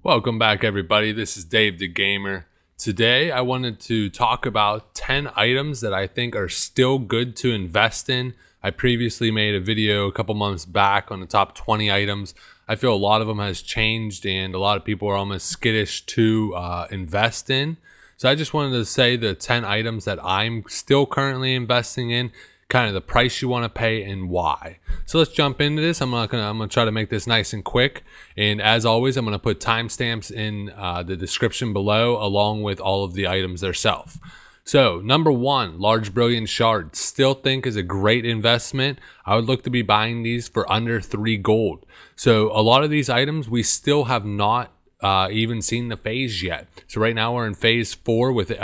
Welcome back, everybody. This is Dave the Gamer. Today I wanted to talk about 10 items that I think are still good to invest in. I previously made a video a couple months back on the top 20 items. I feel a lot of them has changed and a lot of people are almost skittish to invest in. So I just wanted to say the 10 items that I'm still currently investing in, kind of the price you want to pay and why. So let's jump into this. I'm gonna try to make this nice and quick. And as always, I'm gonna put timestamps in the description below, along with all of the items themselves. So number one, large brilliant shards. Still think is a great investment. I would look to be buying these for under 3 gold. So a lot of these items we still have not even seen the phase yet. So right now we're in phase 4 with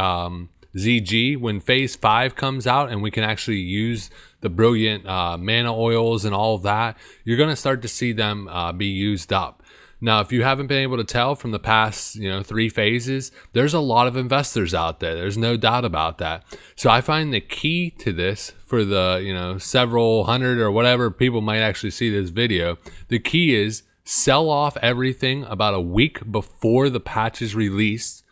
ZG. When phase 5 comes out and we can actually use the brilliant mana oils and all of that, you're going to start to see them be used up. Now, if you haven't been able to tell from the past 3 phases, there's a lot of investors out there. There's no doubt about that. So I find the key to this for the several hundred or whatever people might actually see this video, the key is sell off everything about a week before the patch is released.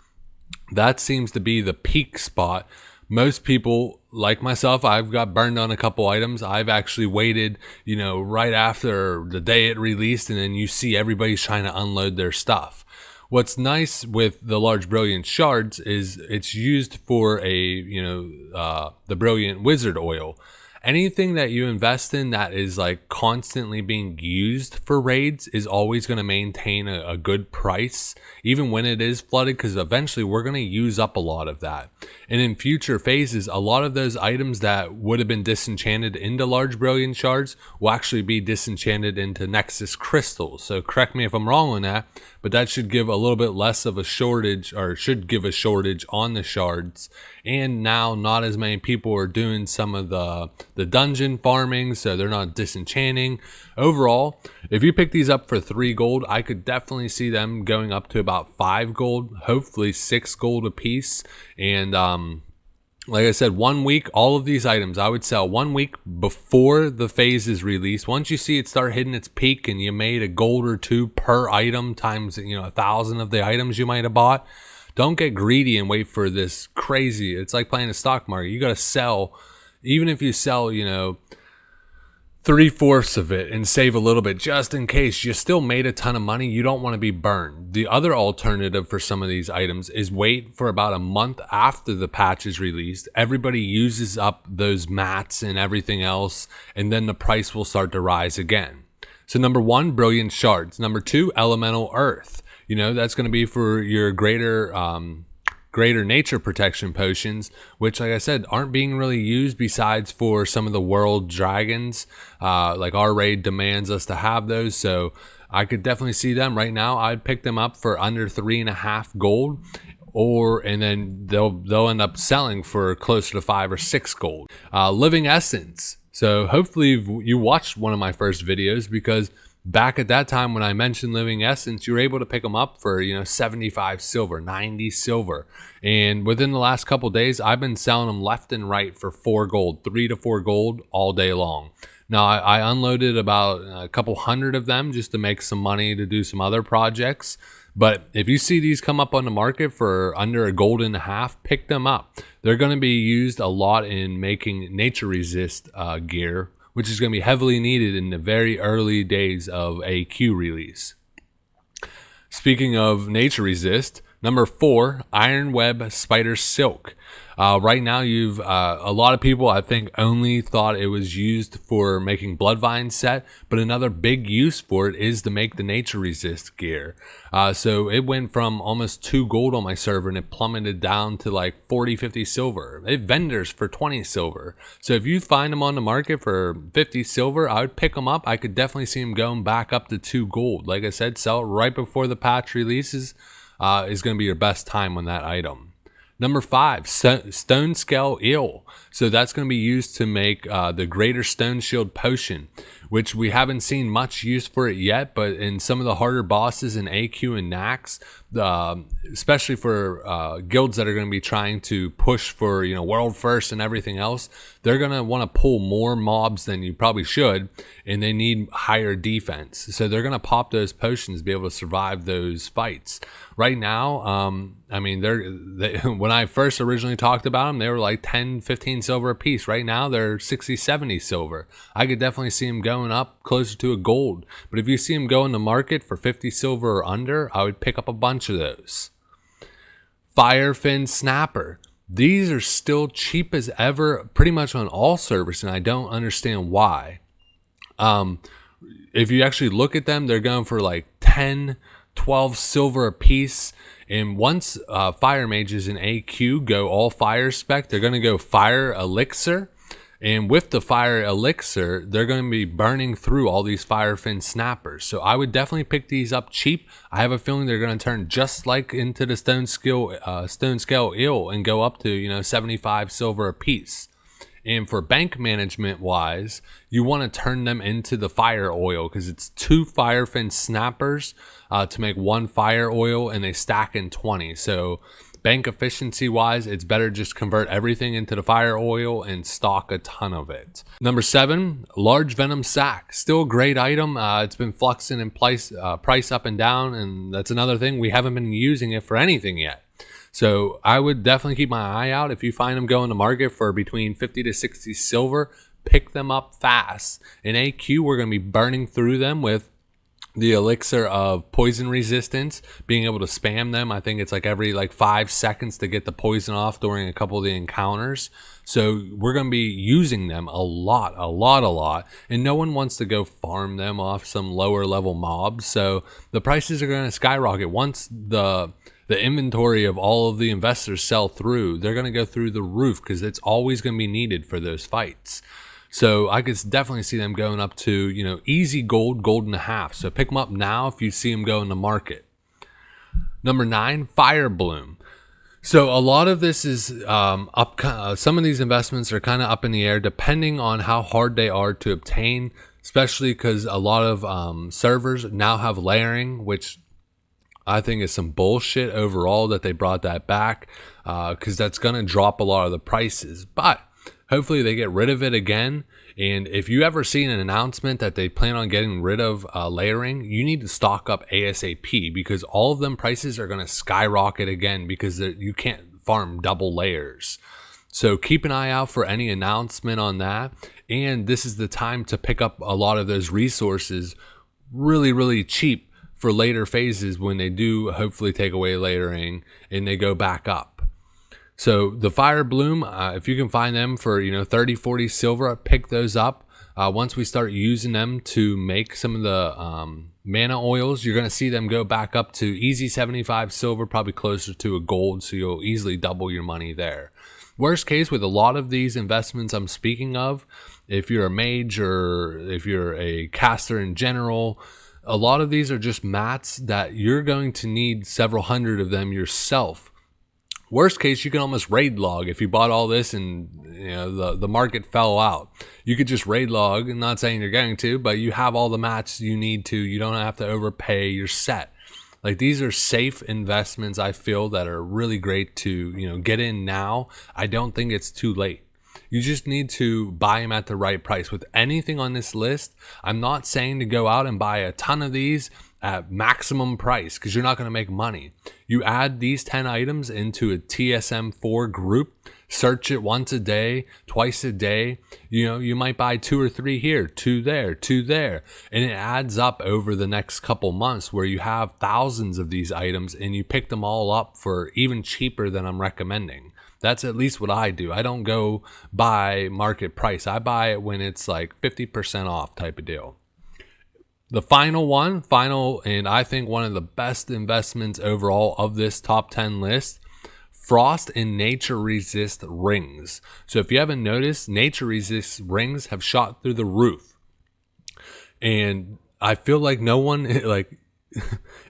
That seems to be the peak spot. Most people, like myself, I've got burned on a couple items. I've actually waited, right after the day it released, and then you see everybody's trying to unload their stuff. What's nice with the large brilliant shards is it's used for the brilliant wizard oil. Anything that you invest in that is like constantly being used for raids is always going to maintain a good price, even when it is flooded, because eventually we're going to use up a lot of that. And in future phases, a lot of those items that would have been disenchanted into large brilliant shards will actually be disenchanted into Nexus crystals. So correct me if I'm wrong on that, but that should give a little bit less of a shortage, or should give a shortage on the shards. And now not as many people are doing some of the dungeon farming, so they're not disenchanting. Overall, if you pick these up for 3 gold, I could definitely see them going up to about 5 gold, hopefully 6 gold a piece. And like I said, 1 week, all of these items I would sell 1 week before the phase is released. Once you see it start hitting its peak and you made a gold or 2 per item times 1,000 of the items you might have bought, don't get greedy and wait for this crazy. It's like playing the stock market. You got to sell, even if you sell 3/4 of it and save a little bit just in case. You still made a ton of money. You don't want to be burned. The other alternative for some of these items is wait for about a month after the patch is released. Everybody uses up those mats and everything else, and then the price will start to rise again. So number 1, brilliant shards. Number 2, elemental earth. That's going to be for your greater nature protection potions, which, like I said, aren't being really used besides for some of the world dragons. Like our raid demands us to have those, so I could definitely see them right now. I'd pick them up for under 3.5 gold, and then they'll end up selling for closer to 5 or 6 gold. Living essence. So hopefully you watched one of my first videos, because back at that time when I mentioned living essence, you were able to pick them up for 75 silver, 90 silver, and within the last couple days I've been selling them left and right for 4 gold, 3 to 4 gold all day long. Now I unloaded about a couple hundred of them just to make some money to do some other projects. But if you see these come up on the market for under 1.5 gold, pick them up. They're going to be used a lot in making nature resist gear, which is going to be heavily needed in the very early days of a Q release. Speaking of nature resist, number 4, Ironweb spider silk. Right now, a lot of people, I think, only thought it was used for making Bloodvine set, but another big use for it is to make the nature resist gear. So it went from almost 2 gold on my server, and it plummeted down to like 40, 50 silver. It vendors for 20 silver. So if you find them on the market for 50 silver, I would pick them up. I could definitely see them going back up to 2 gold. Like I said, sell it right before the patch releases is going to be your best time on that item. Number 5, Stonescale Eel. So that's going to be used to make the Greater Stone Shield Potion, which we haven't seen much use for it yet, but in some of the harder bosses in AQ and Nax, especially for guilds that are going to be trying to push for, you know, world first and everything else, they're going to want to pull more mobs than you probably should, and they need higher defense. So they're going to pop those potions to be able to survive those fights. Right now, I mean, when I first originally talked about them, they were like 10, 15 silver a piece. Right now, they're 60, 70 silver. I could definitely see them going up closer to a gold. But if you see them go in the market for 50 silver or under, I would pick up a bunch of those. Firefin Snapper. These are still cheap as ever, pretty much on all servers, and I don't understand why. If you actually look at them, they're going for like 10, 12 silver a piece. And once fire mages in AQ go all fire spec, they're going to go fire elixir. And with the fire elixir, they're going to be burning through all these Firefin Snappers. So I would definitely pick these up cheap. I have a feeling they're going to turn just like into the Stonescale Eel and go up to, you know, 75 silver a piece. And for bank management wise, you want to turn them into the fire oil, because it's 2 Firefin Snappers to make 1 fire oil, and they stack in 20. So bank efficiency wise, it's better just convert everything into the fire oil and stock a ton of it. Number 7, large Venom Sac. Still a great item. It's been fluxing in price up and down, and that's another thing. We haven't been using it for anything yet. So I would definitely keep my eye out. If you find them going to market for between 50 to 60 silver, pick them up fast. In AQ, we're going to be burning through them with the elixir of poison resistance, being able to spam them. I think it's like every 5 seconds to get the poison off during a couple of the encounters. So we're going to be using them a lot. And no one wants to go farm them off some lower level mobs. So the prices are going to skyrocket. Once the inventory of all of the investors sell through, they're going to go through the roof, because it's always going to be needed for those fights. So I could definitely see them going up to, you know, easy gold, gold and a half. So pick them up now if you see them go in the market. Number 9, Firebloom. So a lot of this is some of these investments are kind of up in the air depending on how hard they are to obtain, especially because a lot of servers now have layering, which I think is some bullshit overall that they brought that back, because that's going to drop a lot of the prices. But hopefully they get rid of it again. And if you ever seen an announcement that they plan on getting rid of layering, you need to stock up ASAP, because all of them prices are going to skyrocket again, because you can't farm double layers. So keep an eye out for any announcement on that. And this is the time to pick up a lot of those resources really, really cheap for later phases, when they do hopefully take away layering and they go back up. So the Firebloom, if you can find them for, you know, 30, 40 silver, pick those up. Once we start using them to make some of the mana oils, you're going to see them go back up to easy 75 silver, probably closer to a gold. So you'll easily double your money there. Worst case, with a lot of these investments I'm speaking of, if you're a mage or if you're a caster in general, a lot of these are just mats that you're going to need several hundred of them yourself. Worst case, you can almost raid log. If you bought all this and, you know, the market fell out, you could just raid log. I'm not saying you're going to, but you have all the mats you need to. You don't have to overpay. You're set. Like, these are safe investments, I feel, that are really great to, you know, get in now. I don't think it's too late. You just need to buy them at the right price. With anything on this list, I'm not saying to go out and buy a ton of these at maximum price, because you're not going to make money. You add these 10 items into a TSM4 group, search it once a day, twice a day. You know, you might buy 2 or 3 here, 2 there, 2 there. And it adds up over the next couple months, where you have thousands of these items and you pick them all up for even cheaper than I'm recommending. That's at least what I do. I don't go buy market price. I buy it when it's like 50% off type of deal. The final and I think one of the best investments overall of this top 10 list, Frost and Nature Resist rings. So if you haven't noticed, Nature Resist rings have shot through the roof. And I feel like no one, like,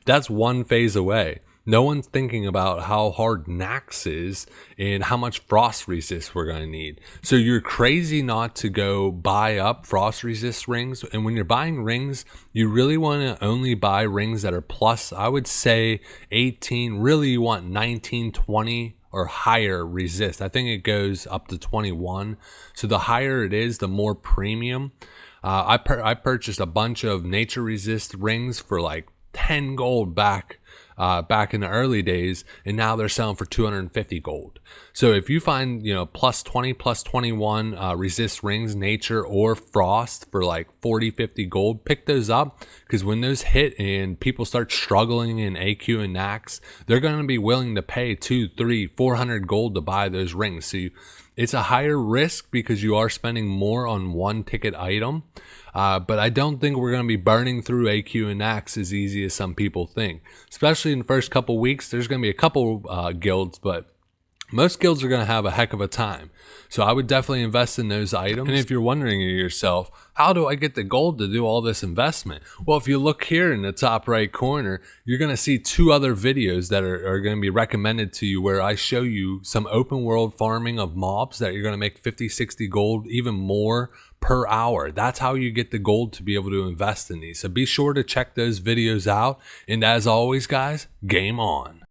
that's one phase away. No one's thinking about how hard Nax is and how much frost resist we're going to need. So you're crazy not to go buy up frost resist rings. And when you're buying rings, you really want to only buy rings that are plus, I would say 18. Really, you want 19, 20 or higher resist. I think it goes up to 21. So the higher it is, the more premium. I purchased a bunch of nature resist rings for like 10 gold back in the early days, and now they're selling for 250 gold. So if you find, plus 20, plus 21 resist rings, nature or frost for like 40, 50 gold, pick those up, because when those hit and people start struggling in AQ and Nax, they're going to be willing to pay 200, 300, 400 gold to buy those rings. So it's a higher risk because you are spending more on one ticket item. But I don't think we're going to be burning through AQ and Nax as easy as some people think. Especially in the first couple weeks, there's going to be a couple guilds, but most guilds are going to have a heck of a time. So I would definitely invest in those items. And if you're wondering to yourself, how do I get the gold to do all this investment? Well, if you look here in the top right corner, you're going to see 2 other videos that are going to be recommended to you, where I show you some open world farming of mobs that you're going to make 50, 60 gold, even more per hour. That's how you get the gold to be able to invest in these. So be sure to check those videos out. And as always, guys, game on.